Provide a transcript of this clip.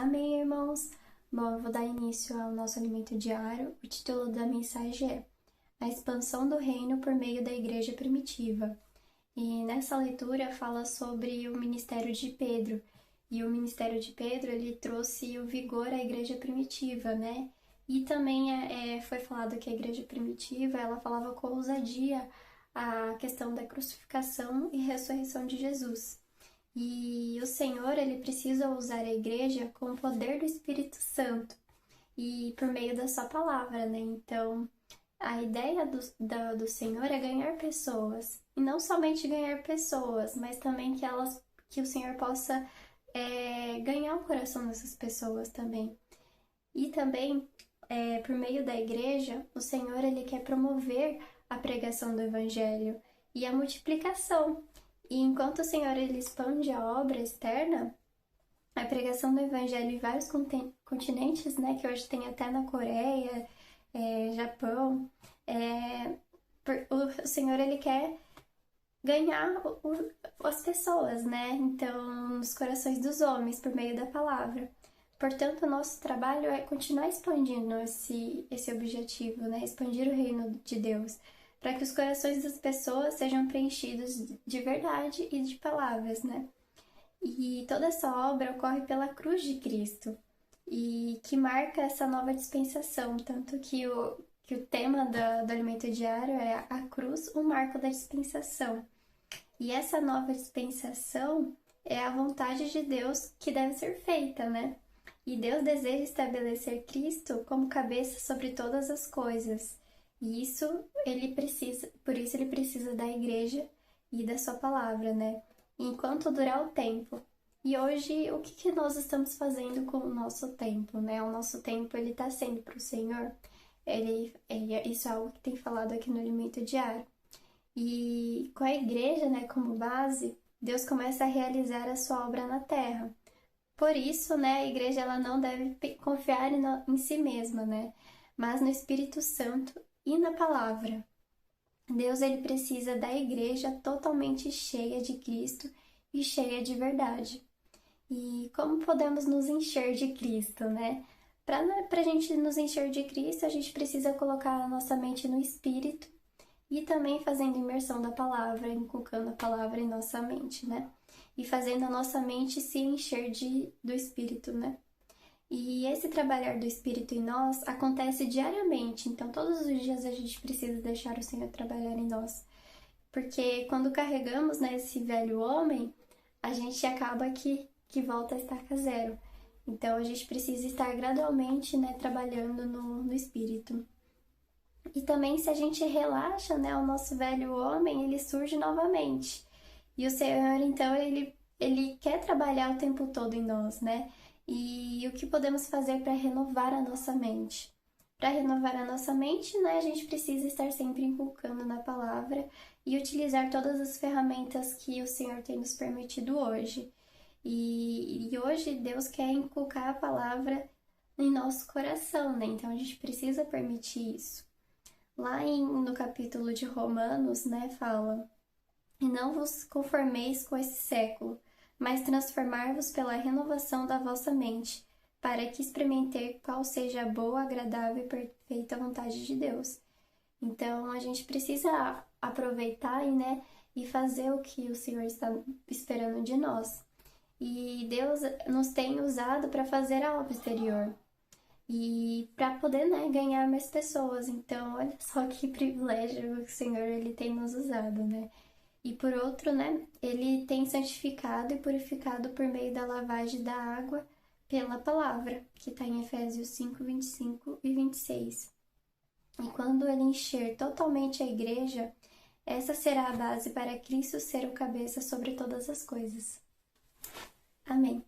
Amém, irmãos? Bom, eu vou dar início ao nosso alimento diário. O título da mensagem é A Expansão do Reino por meio da Igreja Primitiva. E nessa leitura fala sobre o ministério de Pedro. E o ministério de Pedro, ele trouxe o vigor à Igreja Primitiva, né? E também foi falado que a Igreja Primitiva, ela falava com ousadia a questão da crucificação e ressurreição de Jesus. E o Senhor, ele precisa usar a igreja com o poder do Espírito Santo e por meio da sua palavra, né? Então, a ideia do Senhor é ganhar pessoas. E não somente ganhar pessoas, mas também que o Senhor possa ganhar o coração dessas pessoas também. E também, por meio da igreja, o Senhor, ele quer promover a pregação do Evangelho e a multiplicação. E enquanto o Senhor ele expande a obra externa, a pregação do Evangelho em vários continentes, né, que hoje tem até na Coreia, Japão, o Senhor ele quer ganhar as pessoas, né, então nos corações dos homens por meio da palavra. Portanto, o nosso trabalho é continuar expandindo esse objetivo, né, expandir o reino de Deus, para que os corações das pessoas sejam preenchidos de verdade e de palavras, né? E toda essa obra ocorre pela cruz de Cristo, e que marca essa nova dispensação, tanto que o tema do alimento diário é a cruz, o marco da dispensação. E essa nova dispensação é a vontade de Deus que deve ser feita, né? E Deus deseja estabelecer Cristo como cabeça sobre todas as coisas. E por isso ele precisa da igreja e da sua palavra, né? Enquanto durar o tempo. E hoje, o que nós estamos fazendo com o nosso tempo, né? O nosso tempo, ele tá sendo para o Senhor. Isso é algo que tem falado aqui no Alimento Diário. E com a igreja, né, como base, Deus começa a realizar a sua obra na terra. Por isso, né, a igreja ela não deve confiar em si mesma, né? Mas no Espírito Santo e na palavra. Deus ele precisa da igreja totalmente cheia de Cristo e cheia de verdade. E como podemos nos encher de Cristo, né? Para a gente nos encher de Cristo, a gente precisa colocar a nossa mente no Espírito e também fazendo imersão da palavra, inculcando a palavra em nossa mente, né? E fazendo a nossa mente se encher do Espírito, né? E esse trabalhar do Espírito em nós acontece diariamente, então todos os dias a gente precisa deixar o Senhor trabalhar em nós. Porque quando carregamos, né, esse velho homem, a gente acaba que volta a estaca zero. Então a gente precisa estar gradualmente, né, trabalhando no Espírito. E também se a gente relaxa, né, o nosso velho homem, ele surge novamente. E o Senhor, então, ele quer trabalhar o tempo todo em nós, né? E o que podemos fazer para renovar a nossa mente? Para renovar a nossa mente, né, a gente precisa estar sempre inculcando na palavra e utilizar todas as ferramentas que o Senhor tem nos permitido hoje. E hoje Deus quer inculcar a palavra em nosso coração, né? Então a gente precisa permitir isso. Lá no capítulo de Romanos, né, fala: E não vos conformeis com esse século, mas transformar-vos pela renovação da vossa mente, para que experimentei qual seja a boa, agradável e perfeita vontade de Deus. Então, a gente precisa aproveitar e fazer o que o Senhor está esperando de nós. E Deus nos tem usado para fazer a obra exterior e para poder, né, ganhar mais pessoas. Então, olha só que privilégio que o Senhor ele tem nos usado, né? E por outro, né, ele tem santificado e purificado por meio da lavagem da água pela palavra, que está em Efésios 5, 25 e 26. E quando ele encher totalmente a igreja, essa será a base para Cristo ser o cabeça sobre todas as coisas. Amém.